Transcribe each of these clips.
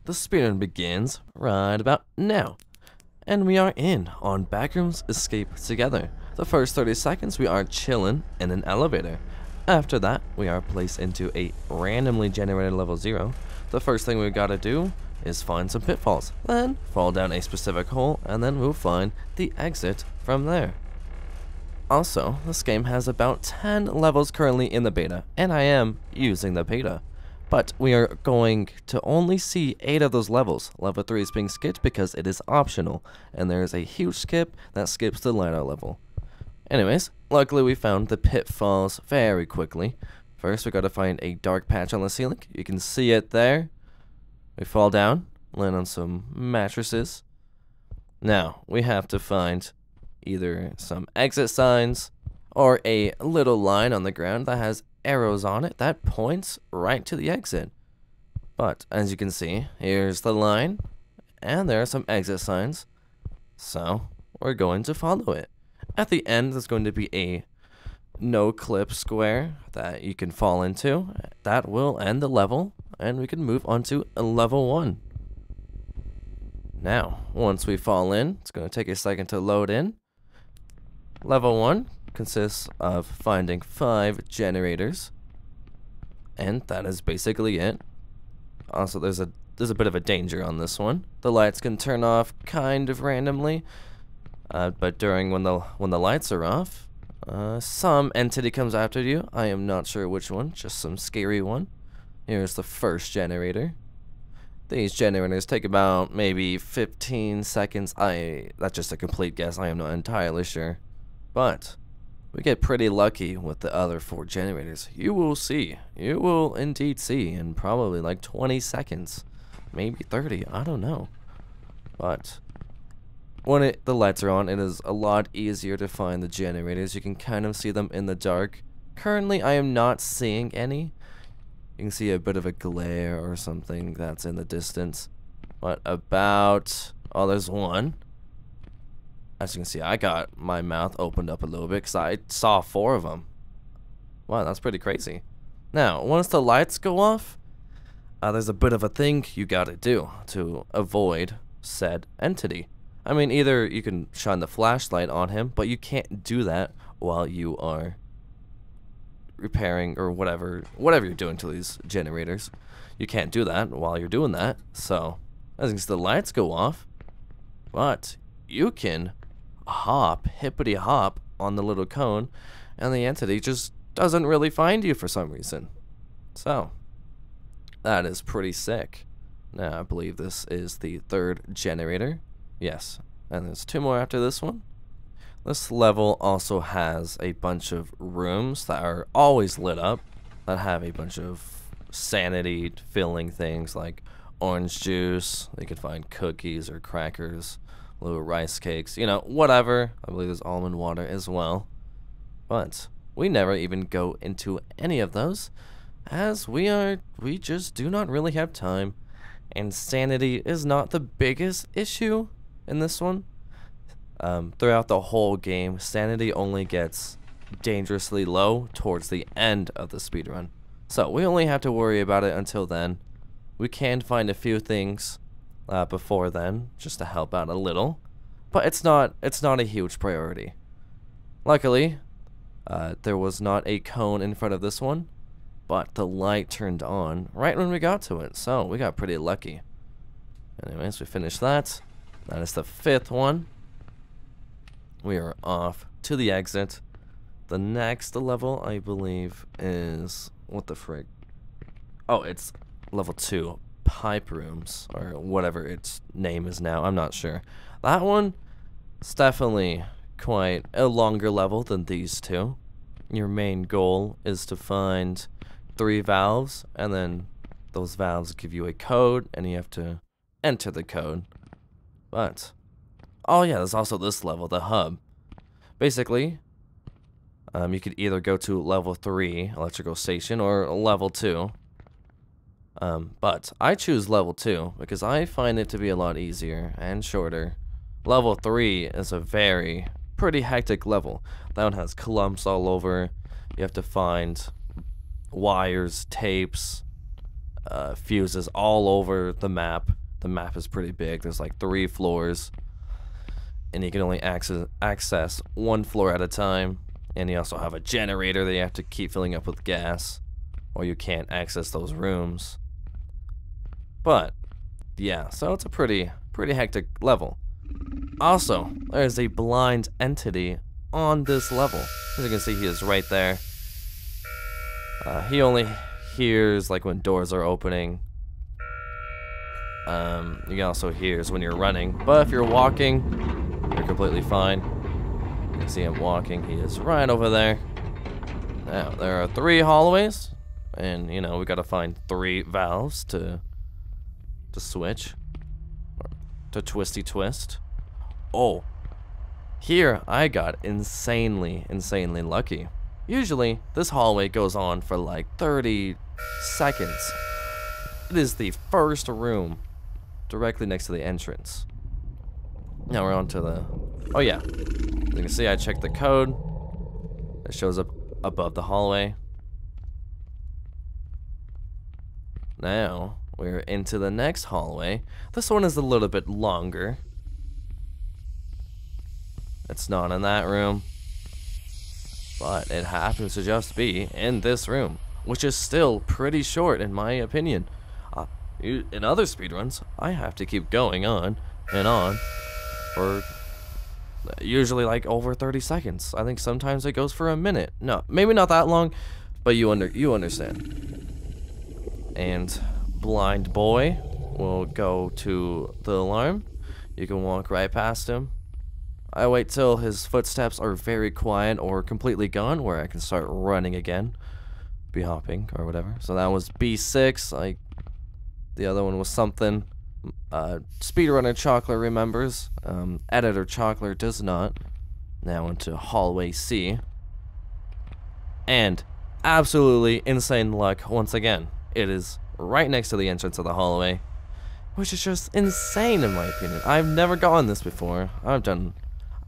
the speedrun begins right about now. And we are in on Backrooms Escape Together. The first 30 seconds we are chilling in an elevator. After that, we are placed into a randomly generated level 0. The first thing we gotta do is find some pitfalls, then fall down a specific hole, and then we'll find the exit from there. Also, this game has about 10 levels currently in the beta, and I am using the beta. But we are going to only see 8 of those levels. Level 3 is being skipped because it is optional, and there is a huge skip that skips the lighter level. Anyways, luckily we found the pitfalls very quickly. First, we gotta find a dark patch on the ceiling. You can see it there. We fall down, land on some mattresses. Now, we have to find either some exit signs or a little line on the ground that has arrows on it that points right to the exit. But as you can see, here's the line, and there are some exit signs, so we're going to follow it. At the end, there's going to be a no-clip square that you can fall into. That will end the level, and we can move on to level 1. Now, once we fall in, it's going to take a second to load in. Level 1 consists of finding 5 generators, and that is basically it. Also, there's a bit of a danger on this one. The lights can turn off kind of randomly, but during when the lights are off, some entity comes after you. I am not sure which one, just some scary one. Here's the first generator. These generators take about maybe 15 seconds. That's just a complete guess. I am not entirely sure. But we get pretty lucky with the other 4 generators. You will see. You will indeed see in probably like 20 seconds. Maybe 30. I don't know. But when the lights are on, it is a lot easier to find the generators. You can kind of see them in the dark. Currently, I am not seeing any. You can see a bit of a glare or something that's in the distance. But about... oh, there's one. As you can see, I got my mouth opened up a little bit because I saw 4 of them. Wow, that's pretty crazy. Now, once the lights go off, there's a bit of a thing you gotta do to avoid said entity. I mean, either you can shine the flashlight on him, but you can't do that while you are repairing or whatever you're doing to these generators. You can't do that while you're doing that. So, as you can see, the lights go off, but you can hippity hop on the little cone, and the entity just doesn't really find you for some reason. So, that is pretty sick. Now, I believe this is the 3rd generator. Yes, and there's 2 more after this one. This level also has a bunch of rooms that are always lit up, that have a bunch of sanity filling things like orange juice. You could find cookies or crackers, little rice cakes, you know, whatever. I believe there's almond water as well. But we never even go into any of those, as we just do not really have time, and sanity is not the biggest issue in this one. Throughout the whole game, sanity only gets dangerously low towards the end of the speedrun. So we only have to worry about it until then. We can find a few things before then, just to help out a little, but it's not a huge priority. Luckily, there was not a cone in front of this one, but the light turned on right when we got to it, so we got pretty lucky. Anyways, we finished that. That is the 5th one. We are off to the exit. The next level, I believe, is... what the frick? Oh, it's level 2. Pipe rooms, or whatever its name is now. I'm not sure. That one is definitely quite a longer level than these 2. Your main goal is to find 3 valves, and then those valves give you a code, and you have to enter the code. But, oh yeah, there's also this level, the hub. Basically, you could either go to level 3, electrical station, or level 2. But I choose level 2 because I find it to be a lot easier and shorter. Level 3 is a pretty hectic level. That one has clumps all over. You have to find wires, tapes, fuses all over the map. The map is pretty big. There's like 3 floors. And you can only access 1 floor at a time. And you also have a generator that you have to keep filling up with gas, or you can't access those rooms. But yeah, so it's a pretty hectic level. Also, there's a blind entity on this level. As you can see, he is right there. He only hears like when doors are opening. You can also hear when you're running, but if you're walking, you're completely fine. You can see him walking. He is right over there. Now, there are 3 hallways, and you know, we gotta find 3 valves to switch, or to twisty twist. Oh, here I got insanely lucky. Usually, this hallway goes on for like 30 seconds. It is the first room directly next to the entrance. Now we're on to the... Oh yeah, as you can see, I checked the code. It shows up above the hallway. Now we're into the next hallway. This one is a little bit longer. It's not in that room, but it happens to just be in this room, which is still pretty short in my opinion. In other speedruns, I have to keep going on and on for usually like over 30 seconds. I think sometimes it goes for a minute. No, maybe not that long, but you understand. And blind boy will go to the alarm. You can walk right past him. I wait till his footsteps are very quiet or completely gone, where I can start running again, be hopping or whatever. So that was B6. The other one was something. Speedrunner Chocolate remembers. Editor Chocolate does not. Now into hallway C. And absolutely insane luck once again. It is right next to the entrance of the hallway, which is just insane in my opinion. I've never gone this before. I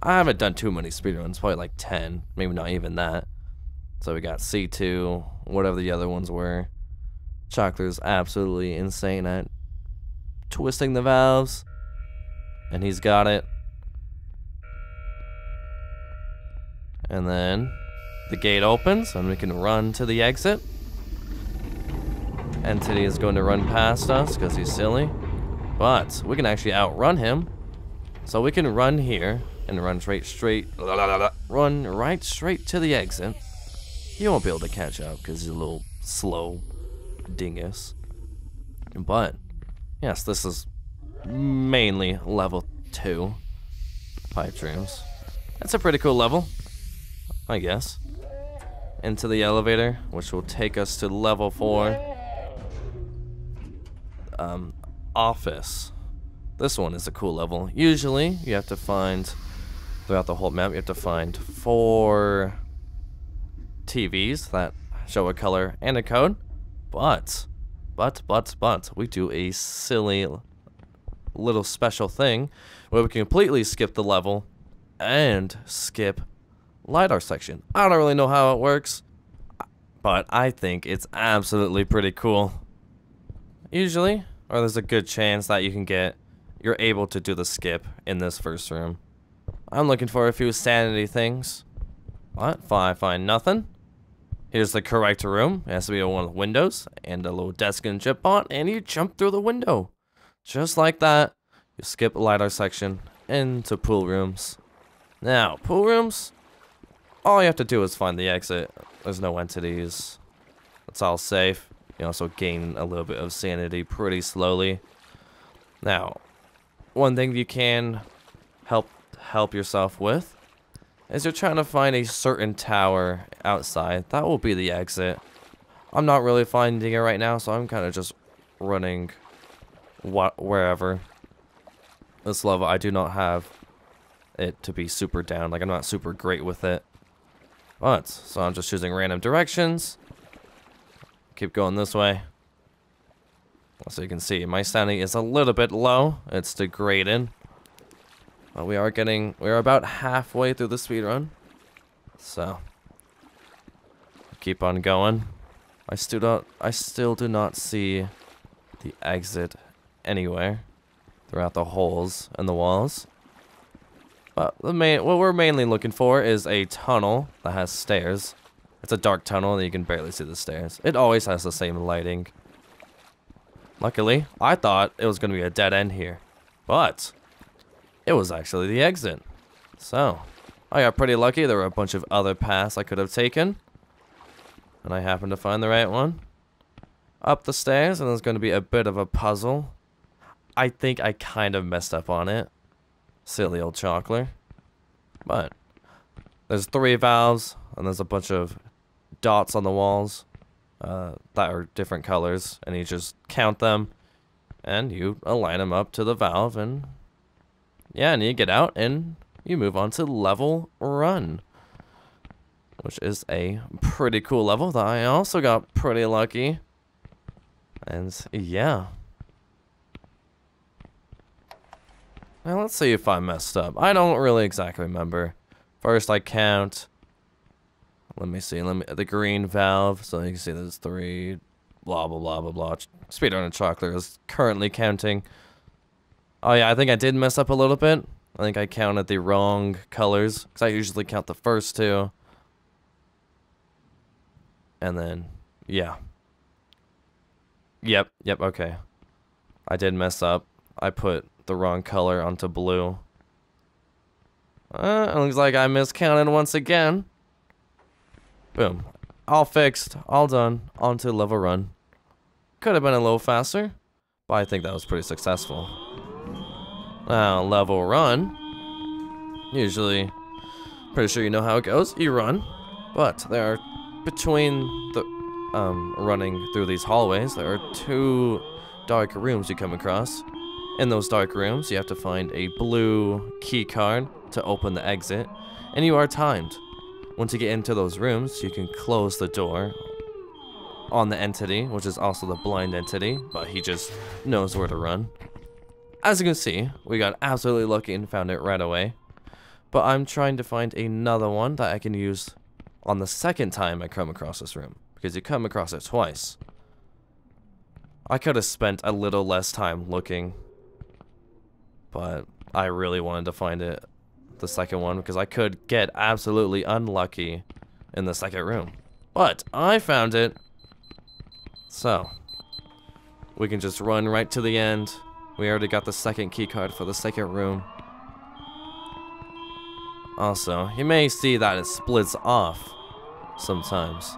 haven't done too many speedruns, probably like 10, maybe not even that. So we got C2, whatever the other ones were. Chocolier's absolutely insane at twisting the valves, and he's got it. And then the gate opens, and we can run to the exit. Entity is going to run past us because he's silly, but we can actually outrun him. So we can run here and run right straight to the exit. He won't be able to catch up because he's a little slow dingus. But yes, this is mainly level 2 pipe dreams. That's a pretty cool level, I guess. Into the elevator, which will take us to level 4. Office. This one is a cool level. Usually, you have to find, throughout the whole map, you have to find 4 TVs that show a color and a code. But, we do a silly little special thing where we can completely skip the level and skip LiDAR section. I don't really know how it works, but I think it's absolutely pretty cool. Usually, or there's a good chance that you're able to do the skip in this first room. I'm looking for a few sanity things. What? If I find nothing, here's the correct room. It has to be one with windows and a little desk and chip bot, and you jump through the window. Just like that, you skip the LiDAR section into pool rooms. Now, pool rooms, all you have to do is find the exit. There's no entities. It's all safe. You also gain a little bit of sanity pretty slowly. Now, one thing you can help yourself with is you're trying to find a certain tower outside. That will be the exit. I'm not really finding it right now, so I'm kind of just running wherever. This level, I do not have it to be super down. Like, I'm not super great with it. But, so I'm just choosing random directions. Keep going this way. So you can see, my sanity is a little bit low. It's degraded. But we are about halfway through the speedrun. So, keep on going. I still do not see the exit anywhere throughout the holes in the walls. But what we're mainly looking for is a tunnel that has stairs. It's a dark tunnel and you can barely see the stairs. It always has the same lighting. Luckily, I thought it was going to be a dead end here, but it was actually the exit. So, I got pretty lucky. There were a bunch of other paths I could have taken, and I happened to find the right one. Up the stairs, and there's going to be a bit of a puzzle. I think I kind of messed up on it. Silly old chocolate. But there's 3 valves, and there's a bunch of dots on the walls that are different colors, and you just count them, and you align them up to the valve, and yeah, and you get out, and you move on to level run, which is a pretty cool level that I also got pretty lucky. And yeah. Now let's see if I messed up. I don't really exactly remember. First I count. Let me see. The green valve. So you can see there's 3. Blah blah blah blah blah. Speedrun and Chocolate is currently counting. Oh yeah, I think I did mess up a little bit. I think I counted the wrong colors, because I usually count the first 2. And then, yeah. Yep, okay. I did mess up. I put the wrong color onto blue. It looks like I miscounted once again. Boom. All fixed, all done, onto level run. Could have been a little faster, but I think that was pretty successful. Now, level run. Usually, pretty sure you know how it goes. You run, but there are, between the running through these hallways, there are 2 dark rooms you come across. In those dark rooms, you have to find a blue key card to open the exit, and you are timed. Once you get into those rooms, you can close the door on the entity, which is also the blind entity, but he just knows where to run. As you can see, we got absolutely lucky and found it right away. But I'm trying to find another one that I can use on the second time I come across this room, because you come across it twice. I could have spent a little less time looking, but I really wanted to find it, the second one, because I could get absolutely unlucky in the second room. But I found it, so we can just run right to the end. We already got the second key card for the second room. Also, you may see that it splits off sometimes.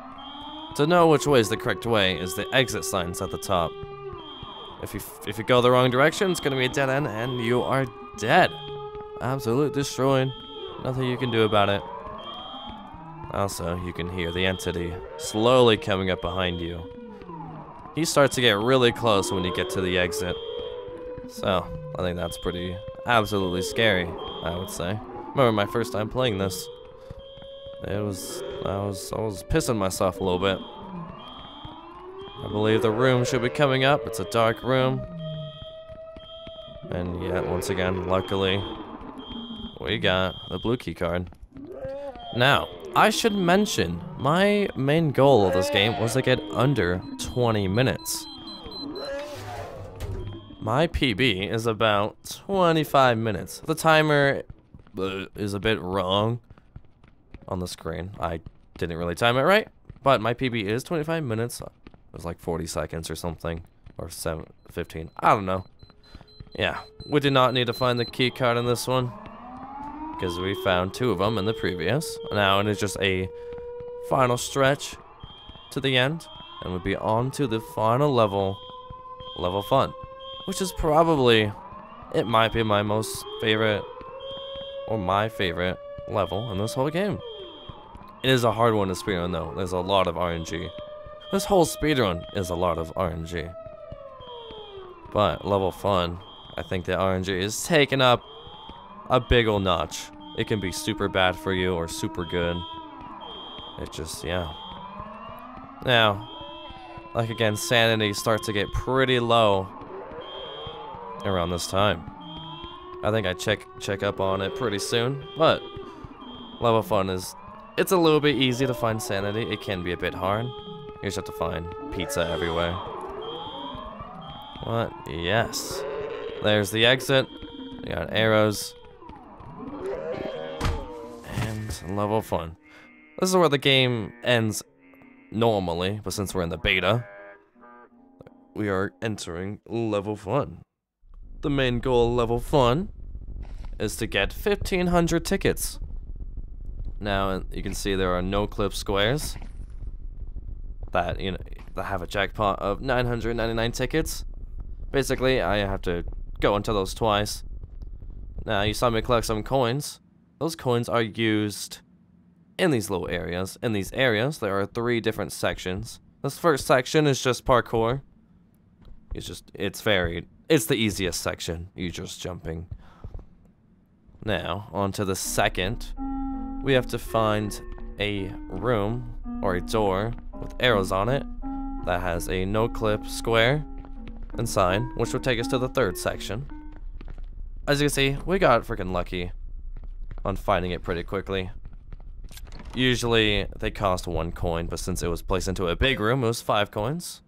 To know which way is the correct way is the exit signs at the top. If you go the wrong direction, it's gonna be a dead end, and you are dead. Absolutely destroyed. Nothing you can do about it. Also, you can hear the entity slowly coming up behind you. He starts to get really close when you get to the exit. So, I think that's pretty absolutely scary, I would say. Remember my first time playing this. I was pissing myself a little bit. I believe the room should be coming up. It's a dark room. And yeah, once again, luckily, we got the blue key card. Now, I should mention, my main goal of this game was to get under 20 minutes. My PB is about 25 minutes. The timer is a bit wrong on the screen. I didn't really time it right, but my PB is 25 minutes. It was like 40 seconds or something, or 15. I don't know. Yeah, we did not need to find the key card in this one, because we found 2 of them in the previous. Now it is just a final stretch to the end, and we'll be on to the final level, level fun, which is probably, it might be my most favorite, or my favorite level in this whole game. It is a hard one to speedrun though. There's a lot of RNG. This whole speedrun is a lot of RNG. But level fun, I think the RNG is taking up a big ol' notch. It can be super bad for you or super good. It just, yeah. Now, like again, sanity starts to get pretty low around this time. I think I check up on it pretty soon, but level fun is, it's a little bit easy to find sanity. It can be a bit hard. You just have to find pizza everywhere. But yes. There's the exit. We got arrows. And level fun. This is where the game ends normally, but since we're in the beta, we are entering level fun. The main goal of level fun is to get 1,500 tickets. Now you can see there are no clip squares that that have a jackpot of 999 tickets. Basically, I have to go into those twice. Now you saw me collect some coins. Those coins are used in these little areas. In these areas, there are 3 different sections. This first section is just parkour. It's the easiest section. You're just jumping. Now, on to the second. We have to find a room or a door with arrows on it that has a no clip square inside, which will take us to the third section. As you can see, we got freaking lucky on finding it pretty quickly. Usually they cost 1 coin, but since it was placed into a big room, it was 5 coins.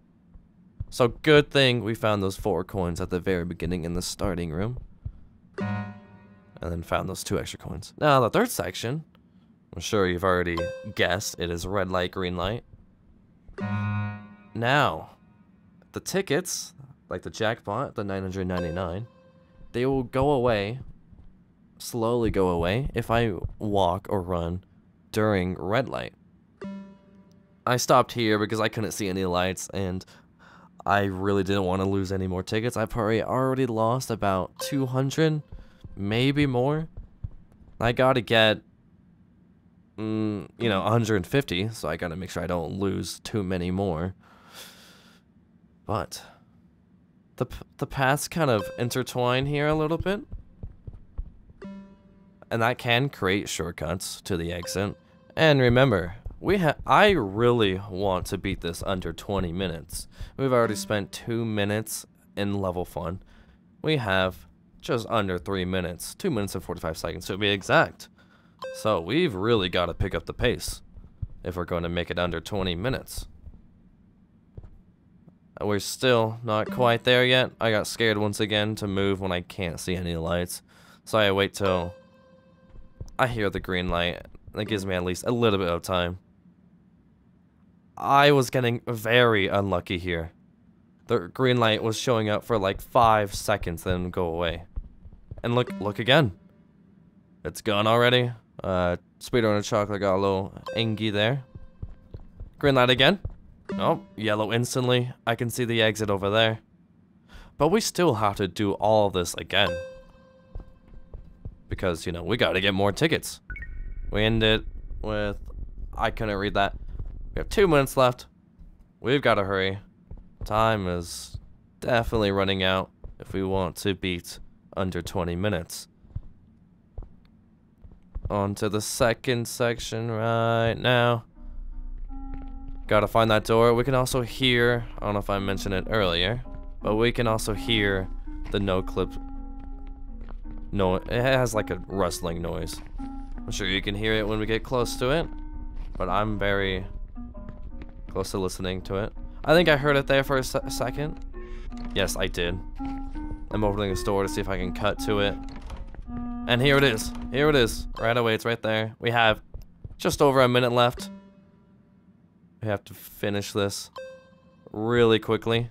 So good thing we found those 4 coins at the very beginning in the starting room. And then found those 2 extra coins. Now the third section, I'm sure you've already guessed, it is red light, green light. Now, the tickets, like the jackpot, the 999, they will go away, slowly go away, if I walk or run during red light. I stopped here because I couldn't see any lights and I really didn't want to lose any more tickets. I've probably already lost about 200, maybe more. I gotta get, 150, so I gotta make sure I don't lose too many more. But the paths kind of intertwine here a little bit, and that can create shortcuts to the exit. And remember, I really want to beat this under 20 minutes. We've already spent 2 minutes in level fun. We have just under 3 minutes, 2 minutes and 45 seconds to be exact. So we've really got to pick up the pace if we're going to make it under 20 minutes. We're still not quite there yet. I got scared once again to move when I can't see any lights. So I wait till I hear the green light. That gives me at least a little bit of time. I was getting very unlucky here. The green light was showing up for like 5 seconds, then go away. And look again. It's gone already. Speedrun and chocolate got a little angy there. Green light again. Oh, yellow instantly. I can see the exit over there. But we still have to do all this again. Because, we gotta get more tickets. We end it with... I couldn't read that. We have 2 minutes left. We've gotta hurry. Time is definitely running out if we want to beat under 20 minutes. On to the second section right now. Gotta find that door. We can also hear, I don't know if I mentioned it earlier, but we can also hear the no clip. No, it has like a rustling noise. I'm sure you can hear it when we get close to it, but I'm very close to listening to it. I think I heard it there for a second. Yes, I did. I'm opening this door to see if I can cut to it. And here it is. Here it is. Right away, it's right there. We have just over a minute left. We have to finish this really quickly.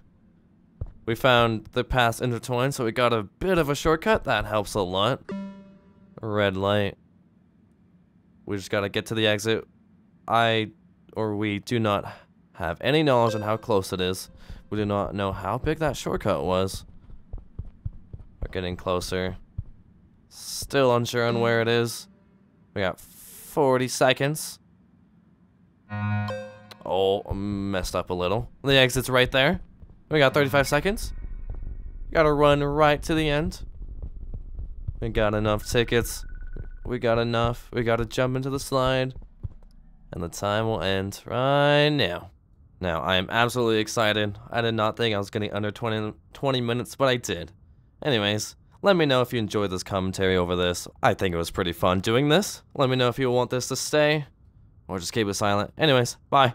We found the paths intertwined, so we got a bit of a shortcut. That helps a lot. Red light. We just gotta get to the exit. We do not have any knowledge on how close it is. We do not know how big that shortcut was. We're getting closer. Still unsure on where it is. We got 40 seconds. Oh, messed up a little. The exit's right there. We got 35 seconds. Gotta run right to the end. We got enough tickets. We got enough. We gotta jump into the slide. And the time will end right now. Now, I am absolutely excited. I did not think I was getting under 20 minutes, but I did. Anyways, let me know if you enjoyed this commentary over this. I think it was pretty fun doing this. Let me know if you want this to stay, or just keep it silent. Anyways, bye.